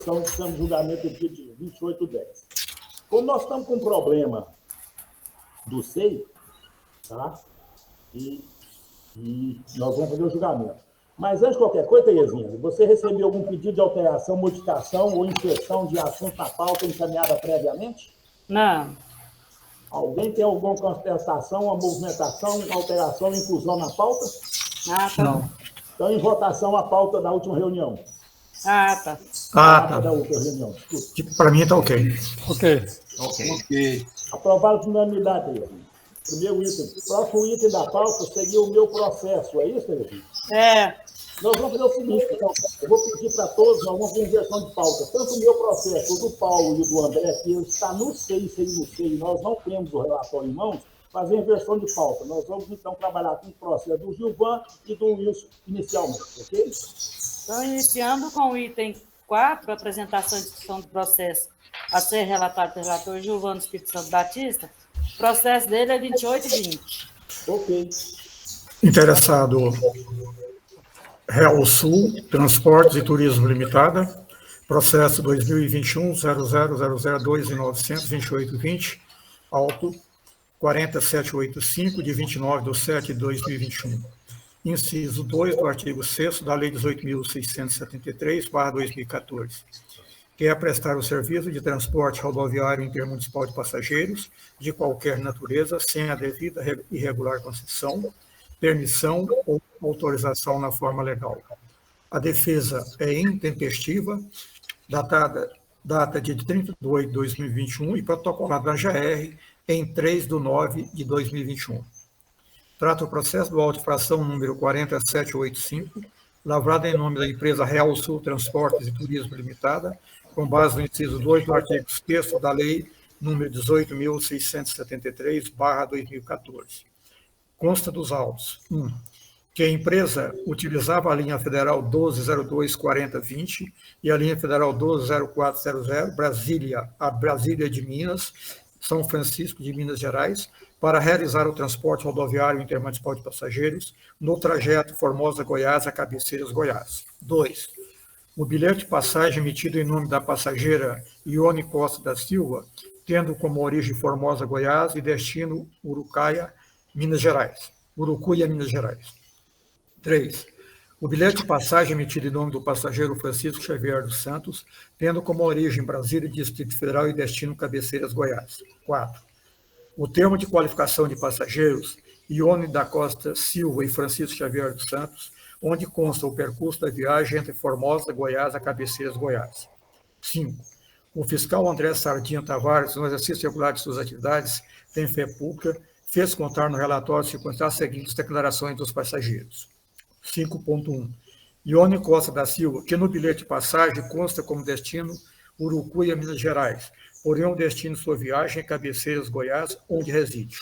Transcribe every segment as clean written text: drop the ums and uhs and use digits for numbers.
Estamos em julgamento do dia de 28/10. Como nós estamos com um problema do SEI, tá? E nós vamos fazer o julgamento. Mas antes de qualquer coisa, Terezinha, você recebeu algum pedido de alteração, modificação ou inserção de assunto na pauta encaminhada previamente? Não. Alguém tem alguma contestação, uma movimentação, uma alteração, uma inclusão na pauta? Não. Então, em votação, a pauta da última reunião. Tá. Da outra reunião. Para mim está ok. Ok. Aprovado por unanimidade, Terezinha. Primeiro item. Próximo item da pauta seria o meu processo. É isso, Terezinha? Nós vamos fazer o seguinte, então, eu vou pedir para todos, nós vamos fazer inversão de pauta. Tanto o meu processo, o do Paulo e o do André, que está no SEI, nós não temos o relatório em mãos, fazer inversão de pauta. Nós vamos, então, trabalhar com o processo do Gilvan e do Wilson inicialmente, ok? Então, iniciando com o item 4, apresentação e discussão do processo a ser relatado pelo relator Gilvan do Espírito Santo Batista, o processo dele é 28/20. Ok. Interessado, Real Sul, Transportes e Turismo Limitada, processo 2021 0002.928.20, auto 4785, de 29/7/2021. Inciso 2 do artigo 6º da Lei 18.673/2014, que é prestar o serviço de transporte rodoviário intermunicipal de passageiros de qualquer natureza, sem a devida e regular concessão, permissão ou autorização na forma legal. A defesa é intempestiva, data de 30/8/2021 e protocolada na GR em 3/9/2021. Trata o processo do auto de infração número 40785, lavrado em nome da empresa Real Sul Transportes e Turismo Limitada, com base no inciso 2 do artigo 6º da Lei número 18.673/2014. Consta dos autos: 1. Que a empresa utilizava a linha federal 12024020 e a linha federal 120400 Brasília, a Brasília de Minas, São Francisco de Minas Gerais, para realizar o transporte rodoviário intermunicipal de passageiros no trajeto Formosa-Goiás a Cabeceiras, Goiás. 2. O bilhete de passagem emitido em nome da passageira Ione Costa da Silva, tendo como origem Formosa, Goiás e destino Urucuia, Minas Gerais. 3. O bilhete de passagem emitido em nome do passageiro Francisco Xavier dos Santos, tendo como origem Brasília, Distrito Federal e destino Cabeceiras, Goiás. 4. O termo de qualificação de passageiros Ione da Costa Silva e Francisco Xavier dos Santos, onde consta o percurso da viagem entre Formosa, Goiás a Cabeceiras, Goiás. 5. O fiscal André Sardinha Tavares, no exercício regular de suas atividades, tem fé pública, fez constar no relatório circunstâncias seguintes declarações dos passageiros. 5.1. Ione Costa da Silva, que no bilhete de passagem consta como destino Urucuia, Minas Gerais, porém o destino de sua viagem é Cabeceiras, Goiás, onde reside.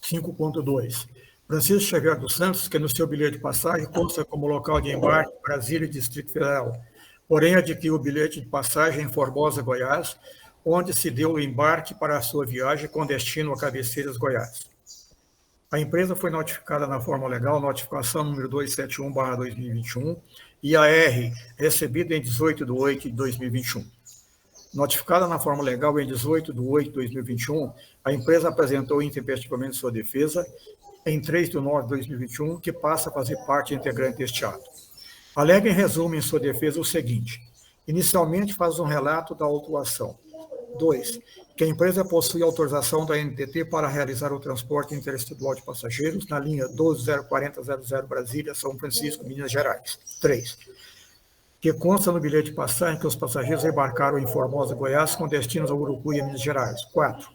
5.2. Francisco Xavier dos Santos, que no seu bilhete de passagem consta como local de embarque Brasília, Distrito Federal, porém adquiriu o bilhete de passagem em Formosa, Goiás, onde se deu o embarque para a sua viagem com destino a Cabeceiras, Goiás. A empresa foi notificada na forma legal, notificação número 271/2021, e a R, recebida em 18/8/2021. Notificada na forma legal em 18/8/2021, a empresa apresentou intempestivamente sua defesa em 3/9/2021, que passa a fazer parte integrante deste ato. Alega em resumo em sua defesa o seguinte: inicialmente faz um relato da autuação. 2. Que a empresa possui autorização da ANTT para realizar o transporte interestadual de passageiros na linha 120400 Brasília, São Francisco, Minas Gerais. 3. Que consta no bilhete de passagem que os passageiros embarcaram em Formosa, Goiás, com destinos a Urucuia, Minas Gerais. 4.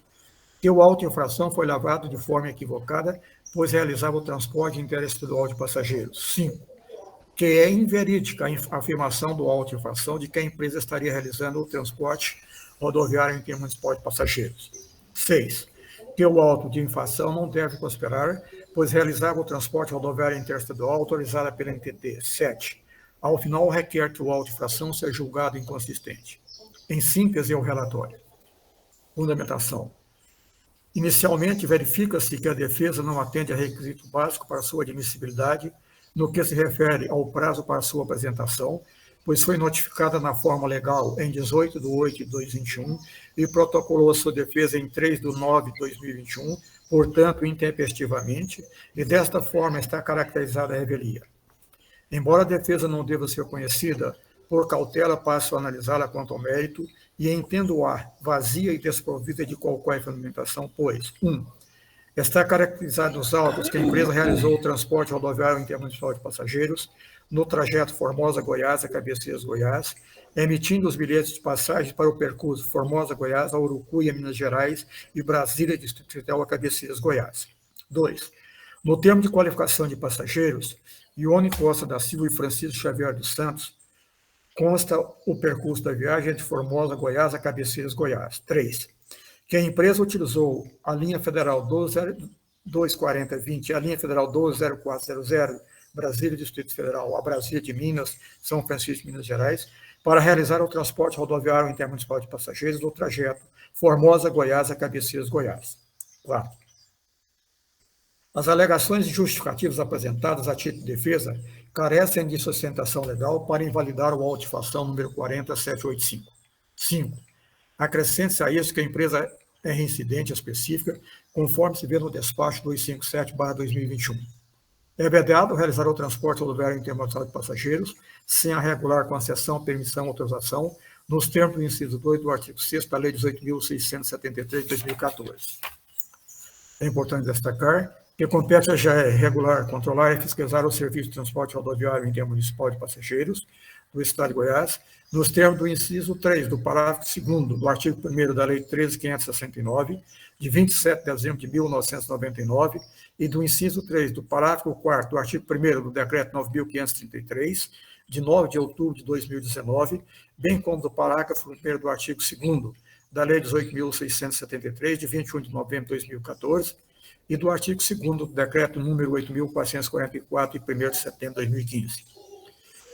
Que o auto de infração foi lavrado de forma equivocada, pois realizava o transporte interestadual de passageiros. 5. Que é inverídica a afirmação do auto de infração de que a empresa estaria realizando o transporte rodoviário intermunicipal de passageiros. 6. Que o auto de infração não deve prosperar, pois realizava o transporte rodoviário interestadual autorizado pela NTT. 7. Ao final, requer que o auto de infração seja julgado inconsistente. Em síntese, é o relatório. Fundamentação. Inicialmente, verifica-se que a defesa não atende a requisito básico para sua admissibilidade, no que se refere ao prazo para sua apresentação, pois foi notificada na forma legal em 18 de 8 de 2021 e protocolou a sua defesa em 3 de 9 de 2021, portanto, intempestivamente, e desta forma está caracterizada a revelia. Embora a defesa não deva ser conhecida, por cautela passo a analisá-la quanto ao mérito e entendo-a vazia e desprovida de qualquer fundamentação, pois, 1. Está caracterizado nos autos que a empresa realizou o transporte rodoviário intermunicipal de passageiros no trajeto Formosa-Goiás a Cabeceiras, Goiás, emitindo os bilhetes de passagem para o percurso Formosa-Goiás a Urucuia, Minas Gerais e Brasília, Distrito Federal a Cabeceiras, Goiás. 2. No termo de qualificação de passageiros, Ione Costa da Silva e Francisco Xavier dos Santos, consta o percurso da viagem de Formosa, Goiás a Cabeceiras, Goiás. 3. Que a empresa utilizou a linha federal 24020 e a linha federal 120400, Brasília, Distrito Federal, a Brasília de Minas, São Francisco, Minas Gerais, para realizar o transporte rodoviário intermunicipal de passageiros do trajeto Formosa, Goiás a Cabeceiras, Goiás. 4. As alegações justificativas apresentadas a título de defesa carecem de sustentação legal para invalidar o auto de infração número 40785. 5. Acrescente-se a isso que a empresa é reincidente específica, conforme se vê no despacho 257/2021. É vedado realizar o transporte rodoviário intermunicipal de passageiros sem a regular concessão, permissão ou autorização, nos termos do inciso 2 do artigo 6º da Lei 18.673 de 2014. É importante destacar que compete a GE regular, controlar e fiscalizar o serviço de transporte rodoviário intermunicipal de passageiros do Estado de Goiás, nos termos do inciso 3 do parágrafo 2º do artigo 1º da Lei 13.569, de 27 de dezembro de 1999, e do inciso 3 do parágrafo 4º do artigo 1º do Decreto 9.533, de 9 de outubro de 2019, bem como do parágrafo 1º do artigo 2º da Lei 18.673, de 21 de novembro de 2014, e do artigo 2º do Decreto número 8.444, de 1º de setembro de 2015.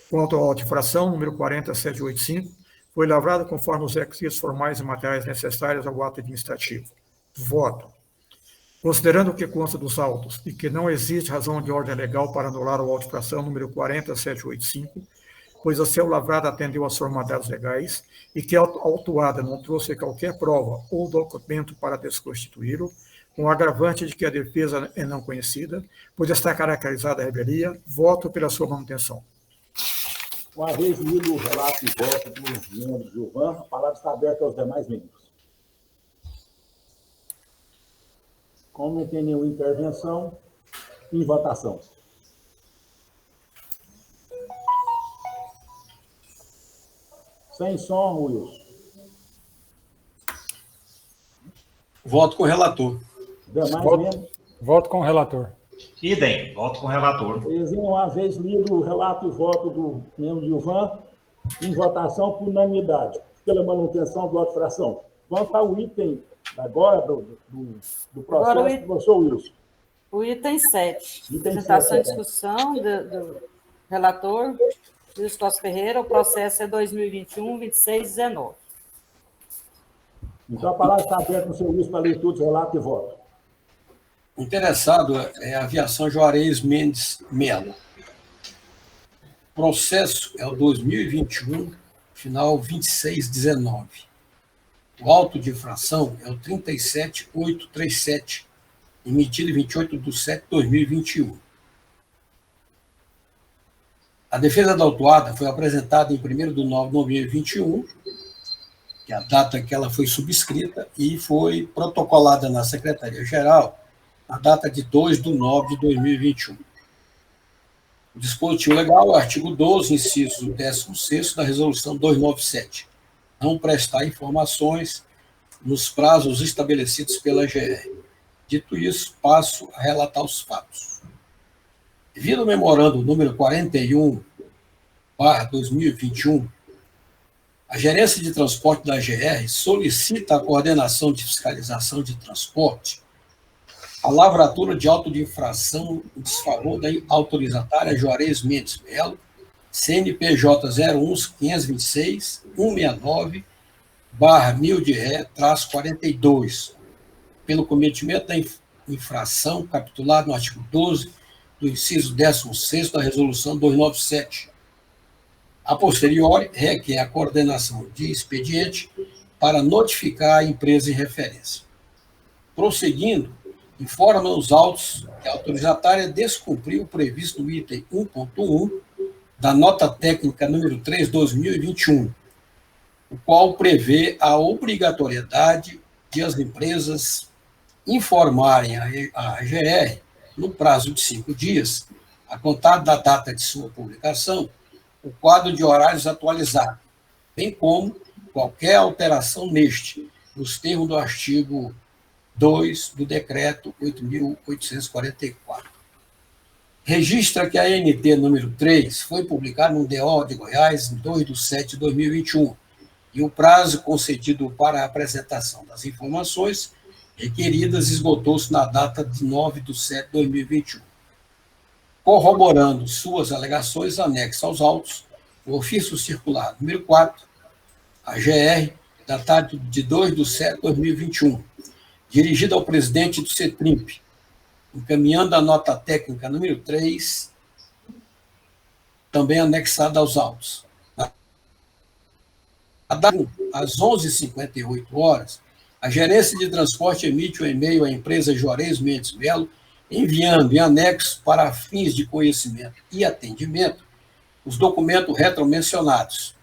Quanto à auto-infração, número 40785, foi lavrada conforme os requisitos formais e materiais necessários ao ato administrativo. Voto. Considerando o que consta dos autos e que não existe razão de ordem legal para anular a auto-infração número 40785, pois a seu lavrada atendeu às formalidades legais e que a autuada não trouxe qualquer prova ou documento para desconstituí-lo, com o agravante de que a defesa é não conhecida, pois está caracterizada a revelia, voto pela sua manutenção. Uma vez lido o relato e voto dos membros do Gilvan, a palavra está aberta aos demais membros. Como não tem nenhuma intervenção, em votação. Sem som, Wilson. Voto com o relator. Demais membros. Voto com o relator. Idem, voto com o relator. Exijo uma vez lido o relato e voto do membro Gilvan, em votação por unanimidade, pela manutenção do auto-infração. Quanto ao item agora do processo, agora professor Wilson. O item 7. Apresentação e discussão do relator, Wilson Costa Ferreira, o processo é 2021-2619. Então, a palavra está aberta no seu Wilson para leitura do relato e voto. O interessado é a Aviação Juarez Mendes Melo. O processo é o 2021, final 2619. O auto de infração é o 37837, emitido em 28 de 7 de 2021. A defesa da autuada foi apresentada em 1º de 9 de 2021, que é a data que ela foi subscrita, e foi protocolada na Secretaria-Geral a data de 2 de 9 de 2021. O dispositivo legal é o artigo 12, inciso 16º da Resolução 297. Não prestar informações nos prazos estabelecidos pela GR. Dito isso, passo a relatar os fatos. Devido ao memorando número 41/2021, a Gerência de Transporte da GR solicita a coordenação de fiscalização de transporte a lavratura de auto de infração em desfavor da autorizatária Juarez Mendes Melo, CNPJ 01526-169/1000-42, pelo cometimento da infração capitulado no artigo 12 do inciso 16º da Resolução 297. A posteriori, requer a coordenação de expediente para notificar a empresa em referência. Prosseguindo, informa nos autos que a autorizatária descumpriu o previsto no item 1.1 da nota técnica número 3/2021, o qual prevê a obrigatoriedade de as empresas informarem à AGR, no prazo de 5 dias, a contar da data de sua publicação, o quadro de horários atualizado, bem como qualquer alteração neste, nos termos do artigo 2 do Decreto 8.844. Registra que a ANT número 3 foi publicada no DO de Goiás em 2/7/2021 e o prazo concedido para a apresentação das informações requeridas esgotou-se na data de 9/7/2021. Corroborando suas alegações anexas aos autos, o ofício circular número 4, AGR, datado de 2/7/2021, dirigido ao presidente do CETRIMP, encaminhando a nota técnica número 3, também anexada aos autos. Às 11h58, a Gerência de Transporte emite um e-mail à empresa Juarez Mendes Melo, enviando em anexo para fins de conhecimento e atendimento os documentos retromencionados.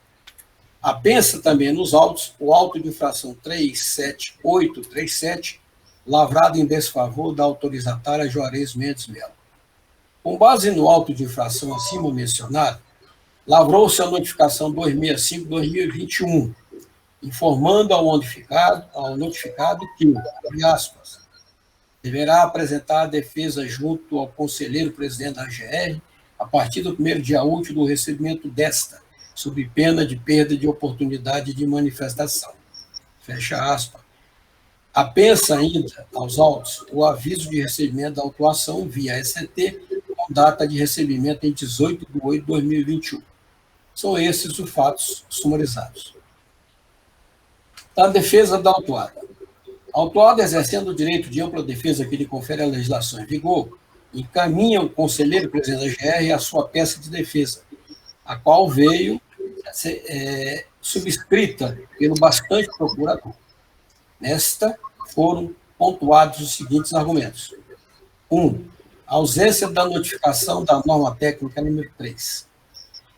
Apensa também nos autos o auto de infração 37837, lavrado em desfavor da autorizatária Juarez Mendes Melo. Com base no auto de infração acima mencionado, lavrou-se a notificação 265/2021, informando ao notificado que, abre aspas, deverá apresentar a defesa junto ao conselheiro-presidente da AGR a partir do primeiro dia útil do recebimento desta, sob pena de perda de oportunidade de manifestação. Fecha aspas. Apensa ainda aos autos o aviso de recebimento da autuação via SCT, com data de recebimento em 18/8/2021. São esses os fatos sumarizados. Da defesa da autuada. A autuada, exercendo o direito de ampla defesa que lhe confere a legislação em vigor, encaminha o conselheiro presidente da GR a sua peça de defesa, a qual veio subscrita pelo bastante procurador. Nesta, foram pontuados os seguintes argumentos. 1. A ausência da notificação da norma técnica número 3.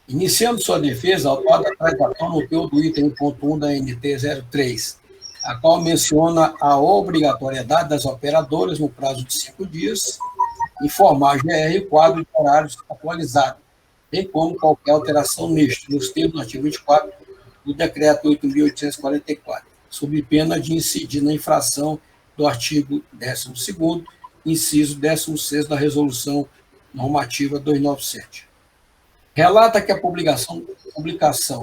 Iniciando sua defesa, a autuada traz à tona o teor do item 1.1 da NT 03, a qual menciona a obrigatoriedade das operadoras, no prazo de 5 dias, informar a GR o quadro de horários atualizado, bem como qualquer alteração neste, nos termos do artigo 24 do Decreto 8.844, sob pena de incidir na infração do artigo 12º, inciso 16º da Resolução Normativa 297. Relata que a publicação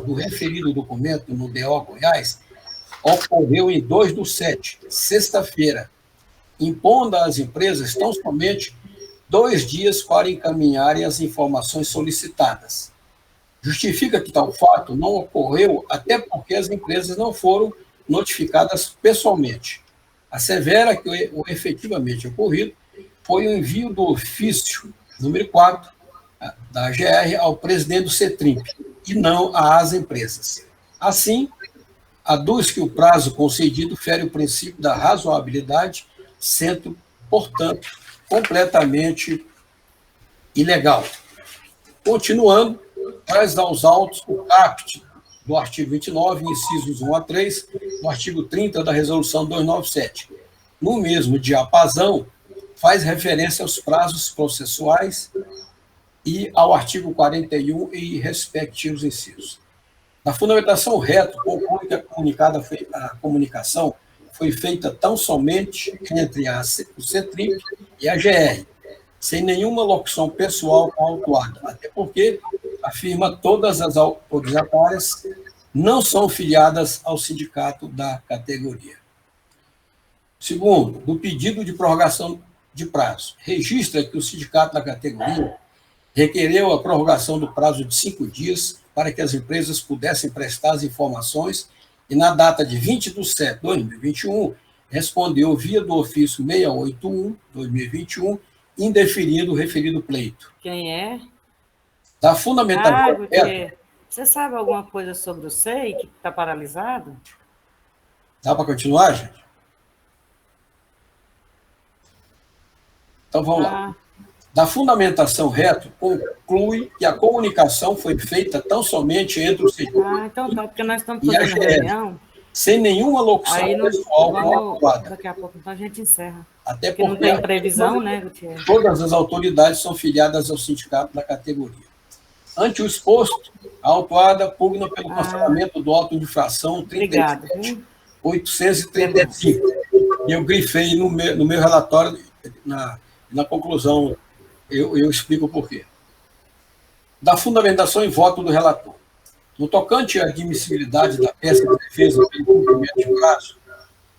do referido documento no DO Goiás ocorreu em 2/7, sexta-feira, impondo às empresas tão somente 2 dias para encaminharem as informações solicitadas. Justifica que tal fato não ocorreu até porque as empresas não foram notificadas pessoalmente. Assevera que o efetivamente ocorrido foi o envio do ofício número 4 da AGR ao presidente do CETRIMP e não às empresas. Assim, aduz que o prazo concedido fere o princípio da razoabilidade, sendo, portanto, completamente ilegal. Continuando, traz aos autos o caput do artigo 29, incisos 1 a 3, do artigo 30 da Resolução 297. No mesmo diapasão, faz referência aos prazos processuais e ao artigo 41 e respectivos incisos. Na fundamentação reto, conclui que a comunicação foi feita tão somente entre o CETRIMP e a GR, sem nenhuma locução pessoal com a autuada, até porque, afirma, todas as autorizatárias não são filiadas ao sindicato da categoria. Segundo, do pedido de prorrogação de prazo, registra que o sindicato da categoria requereu a prorrogação do prazo de 5 dias para que as empresas pudessem prestar as informações e, na data de 20/7/2021, respondeu via do ofício 681/2021, indeferindo o referido pleito. Quem é? Da fundamentação... Gutierrez, você sabe alguma coisa sobre o SEI, que está paralisado? Dá para continuar, gente? Então, vamos lá. Da fundamentação reto, conclui que a comunicação foi feita tão somente entre o setor então tá, porque nós estamos fazendo reunião. Sem nenhuma locução pessoal com a autuada. Daqui a pouco, então a gente encerra. Até porque não tem previsão, né, Gutierrez? Todas as autoridades são filiadas ao sindicato da categoria. Ante o exposto, a autuada pugna pelo cancelamento do auto de infração 37.835. Eu grifei no meu relatório, na conclusão, eu explico o porquê. Da fundamentação e voto do relator. No tocante à admissibilidade da peça de defesa pelo cumprimento de prazo,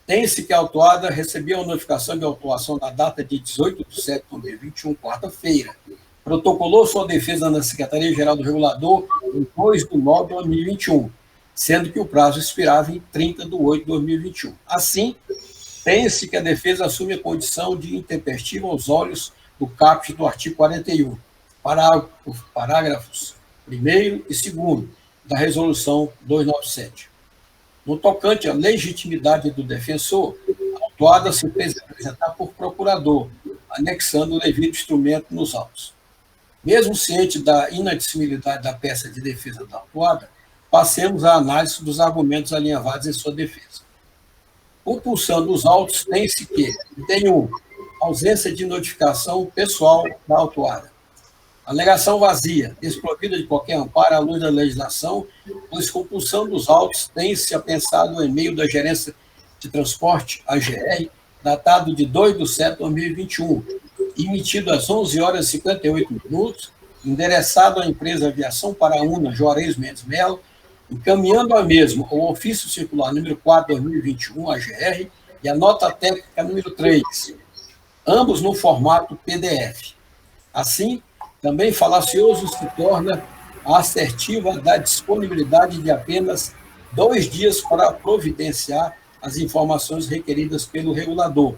tem-se que a autuada recebeu a notificação de autuação na data de 18/7/2021, quarta-feira. Protocolou sua defesa na Secretaria-Geral do Regulador em 2/9/2021, sendo que o prazo expirava em 30/8/2021. Assim, tem-se que a defesa assume a condição de intempestiva aos olhos do caput do artigo 41, parágrafos 1º e 2º da Resolução 297. No tocante à legitimidade do defensor, a autuada se fez apresentar por procurador, anexando o devido instrumento nos autos. Mesmo ciente da inadmissibilidade da peça de defesa da autuada, passemos à análise dos argumentos alinhavados em sua defesa. Compulsando os autos, tem-se que, tem 1, ausência de notificação pessoal da autuada. Alegação vazia, desprovida de qualquer amparo à luz da legislação, pois compulsão dos autos tem-se apensado o e-mail da Gerência de Transporte, AGR, datado de 2/7/2021, emitido às 11h58, endereçado à empresa Aviação Paraúna Juarez Mendes Melo, encaminhando a mesma o ofício circular número 4/2021, AGR, e a nota técnica número 3, ambos no formato PDF. Assim, também falacioso se torna a assertiva da disponibilidade de apenas 2 dias para providenciar as informações requeridas pelo regulador.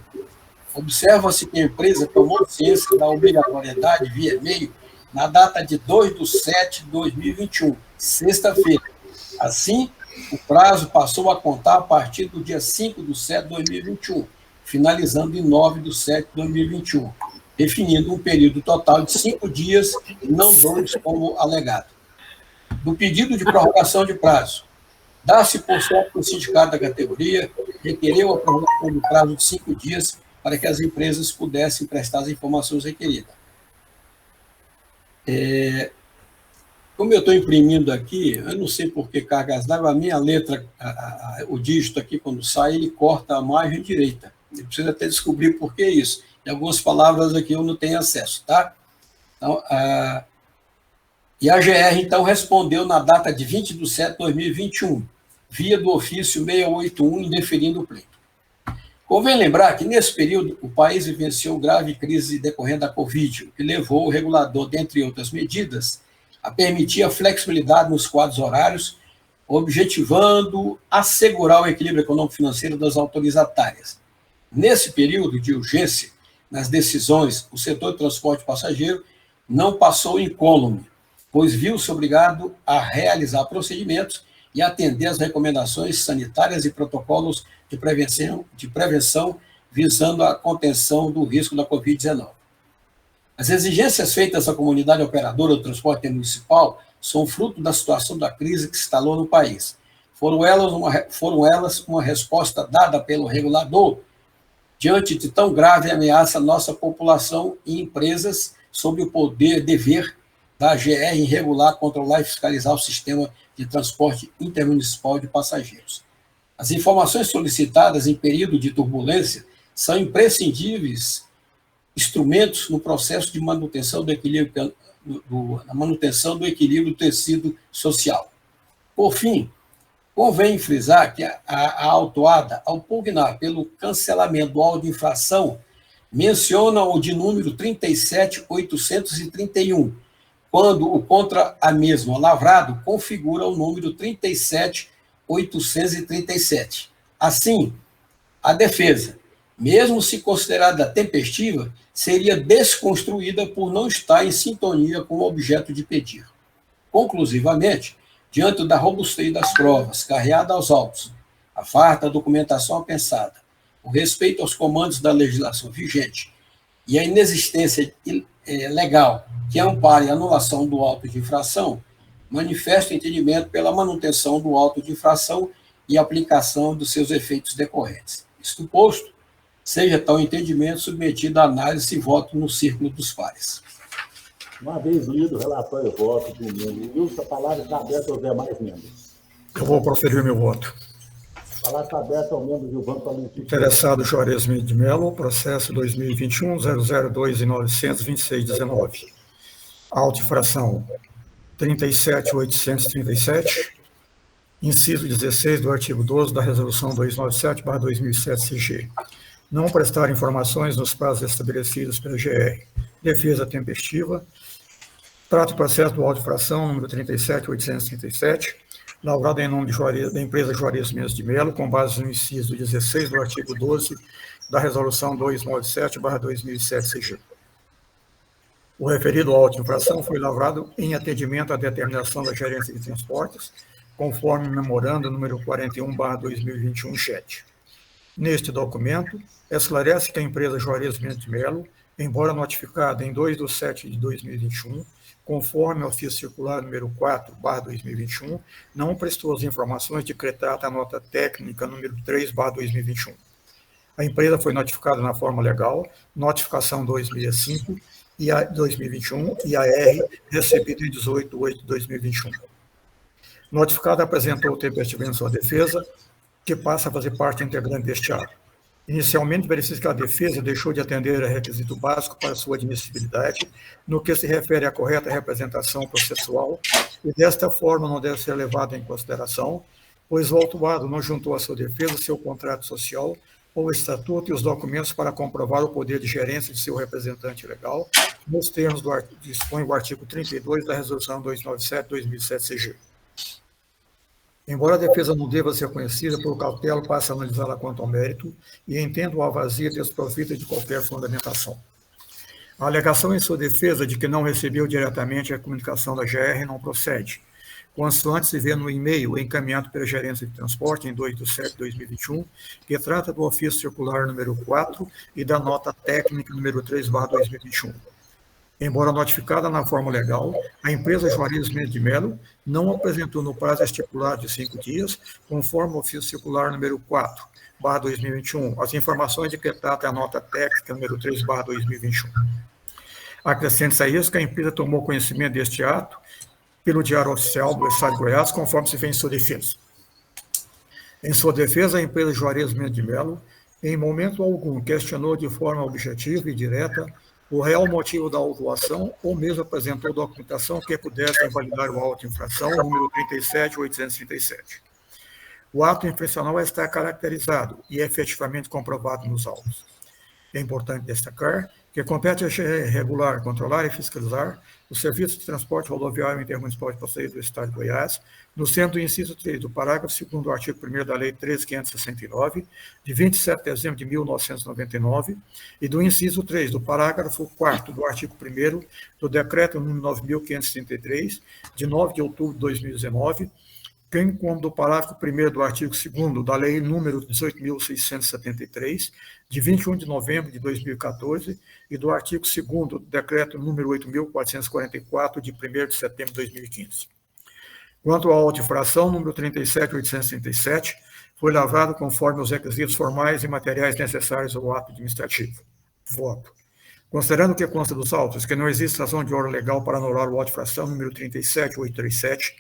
Observa-se que a empresa tomou ciência da obrigatoriedade via e-mail na data de 2/7/2021, sexta-feira. Assim, o prazo passou a contar a partir do dia 5/7/2021, finalizando em 9/7/2021. Definindo um período total de 5 dias, não 2, como alegado. Do pedido de prorrogação de prazo, dá-se por certo que o sindicato da categoria requereu a prorrogação do prazo de 5 dias para que as empresas pudessem prestar as informações requeridas. Como eu estou imprimindo aqui, eu não sei por que cargas d'água, a minha letra, o dígito aqui, quando sai, ele corta a margem direita. Eu preciso até descobrir por que isso. E algumas palavras aqui eu não tenho acesso, tá? Então, e a GR, então, respondeu na data de 20/7/2021, via do ofício 681, indeferindo o pleito. Convém lembrar que, nesse período, o país vivenciou grave crise decorrente da Covid, o que levou o regulador, dentre outras medidas, a permitir a flexibilidade nos quadros horários, objetivando assegurar o equilíbrio econômico-financeiro das autorizatárias. Nesse período de urgência, nas decisões, o setor de transporte passageiro não passou incólume, pois viu-se obrigado a realizar procedimentos e atender às recomendações sanitárias e protocolos de prevenção visando a contenção do risco da Covid-19. As exigências feitas à comunidade operadora do transporte municipal são fruto da situação da crise que se instalou no país. Foram elas uma resposta dada pelo regulador diante de tão grave ameaça à nossa população e empresas sobre o dever da GR em regular, controlar e fiscalizar o sistema de transporte intermunicipal de passageiros. As informações solicitadas em período de turbulência são imprescindíveis instrumentos no processo de manutenção do equilíbrio, do equilíbrio do tecido social. Por fim, convém frisar que a autuada, ao pugnar pelo cancelamento do auto de infração, menciona o de número 37.831, quando o contra a mesma lavrado configura o número 37.837. Assim, a defesa, mesmo se considerada tempestiva, seria desconstruída por não estar em sintonia com o objeto de pedir. Conclusivamente, diante da robustez das provas carreada aos autos, a farta documentação apensada, o respeito aos comandos da legislação vigente e a inexistência legal que ampare a anulação do auto de infração, manifesta o entendimento pela manutenção do auto de infração e aplicação dos seus efeitos decorrentes. Isto posto, seja tal entendimento submetido à análise e voto no círculo dos pares. Uma vez lido o relatório e voto do membro Wilson, a palavra está aberta aos demais membros. Eu vou proferir meu voto. A palavra está aberta ao membro Gilvan Valentim. Interessado Juarez Mendes de Mello, processo 2021-002-926-19. Auto-infração 37.837, inciso 16 do artigo 12 da Resolução 297/2007-CG. Não prestar informações nos prazos estabelecidos pelo GR. Defesa tempestiva. Trata o processo do auto-infração número 37.837, lavrado em nome da empresa Juarez Mendes de Mello, com base no inciso 16 do artigo 12 da Resolução 297/2007-CG. O referido auto-infração foi lavrado em atendimento à determinação da Gerência de Transportes, conforme memorando número 41/2021, chat. Neste documento, esclarece que a empresa Juarez Mendes de Mello, embora notificada em 2/7/2021, conforme ofício circular número 4/2021, não prestou as informações decretadas à nota técnica número 3/2021. A empresa foi notificada na forma legal, notificação 265 e a 2021 e a R recebida em 18/8/2021. Notificada apresentou o tempestivamente sua defesa, que passa a fazer parte integrante deste ato. Inicialmente, verifica que a defesa deixou de atender a requisito básico para sua admissibilidade, no que se refere à correta representação processual, e desta forma não deve ser levada em consideração, pois o autuado não juntou à sua defesa seu contrato social ou estatuto e os documentos para comprovar o poder de gerência de seu representante legal, nos termos do dispõe o artigo 32 da Resolução 297/2007-CG. Embora a defesa não deva ser conhecida, por cautela passa a analisá-la quanto ao mérito e entendo-a vazia desprovida de qualquer fundamentação. A alegação em sua defesa de que não recebeu diretamente a comunicação da GR não procede, consoante se vê no e-mail encaminhado pela Gerência de Transporte em 2/7/2021, que trata do ofício circular número 4 e da nota técnica número 3/2021. Embora notificada na forma legal, a empresa Juarez Mendes de Mello não apresentou no prazo estipulado de 5 dias, conforme o ofício circular número 4/2021, as informações decretadas à nota técnica número 3/2021. Acrescente-se a isso que a empresa tomou conhecimento deste ato pelo Diário Oficial do Estado de Goiás, conforme se vê em sua defesa. Em sua defesa, a empresa Juarez Mendes de Mello, em momento algum, questionou de forma objetiva e direta o real motivo da autuação ou mesmo apresentou documentação que pudesse invalidar o auto-infração número 37.837. O ato infracional está caracterizado e efetivamente comprovado nos autos. É importante destacar que compete a GR regular, controlar e fiscalizar o serviço de transporte rodoviário intermunicipal de passageiros do Estado de Goiás, no centro do inciso 3 do parágrafo 2º do artigo 1º da Lei 13.569, de 27 de dezembro de 1999, e do inciso 3 do parágrafo 4º do artigo 1º do Decreto número 9.533, de 9 de outubro de 2019, bem como do parágrafo 1º do artigo 2º da Lei número 18.673, de 21 de novembro de 2014, e do artigo 2º do Decreto número 8.444, de 1º de setembro de 2015. Quanto à auto-infração número 37.837, foi lavrado conforme os requisitos formais e materiais necessários ao ato administrativo. Voto. Considerando que consta dos autos que não existe razão de ordem legal para anular o auto-infração número 37.837,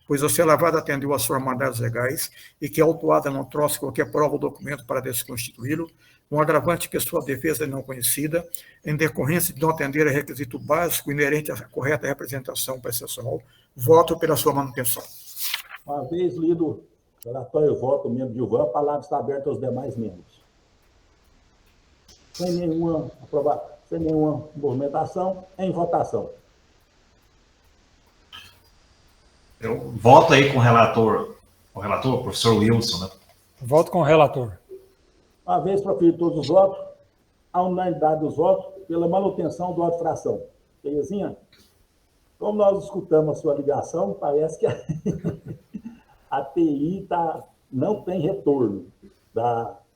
pois o ser lavrado atendeu às formalidades legais e que a autuada não trouxe qualquer prova ou documento para desconstituí-lo, com agravante que sua defesa é não conhecida, em decorrência de não atender a requisito básico inerente à correta representação processual, voto pela sua manutenção. Uma vez lido o relatório e voto do membro Gilvan, a palavra está aberta aos demais membros. Sem nenhuma movimentação, em votação. Eu voto aí com o relator, professor Wilson, né? Voto com o relator. Uma vez proferido todos os votos, a unanimidade dos votos pela manutenção do auto fração. Terezinha, como nós escutamos a sua ligação, parece que a TI não tem retorno,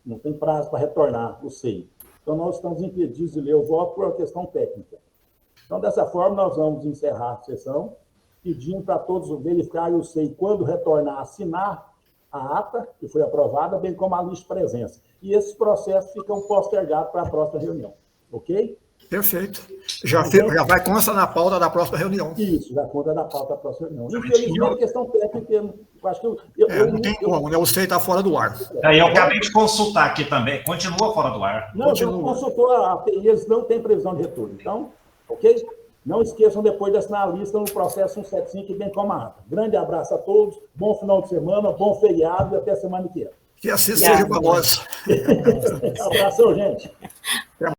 não tem prazo para retornar o SEI. Então, nós estamos impedidos de ler o voto por uma questão técnica. Então, dessa forma, nós vamos encerrar a sessão, pedindo para todos verificarem o SEI quando retornar, assinar a ata que foi aprovada, bem como a lista de presença. E esses processos ficam postergados para a próxima reunião. Ok? Perfeito. Já vai constar na pauta da próxima reunião. Isso, já conta da pauta da próxima reunião. Infelizmente, questão técnica, eu acho que não tem como, né? O SEI está fora do ar. Eu acabei de consultar aqui também. Continua fora do ar. Não, eu consultou a TI, eles não têm previsão de retorno. Então, ok? Não esqueçam depois de assinar a lista no processo 175, bem como a ata. Grande abraço a todos, bom final de semana, bom feriado e até semana que vem. Que assim seja para nós. Abração, gente.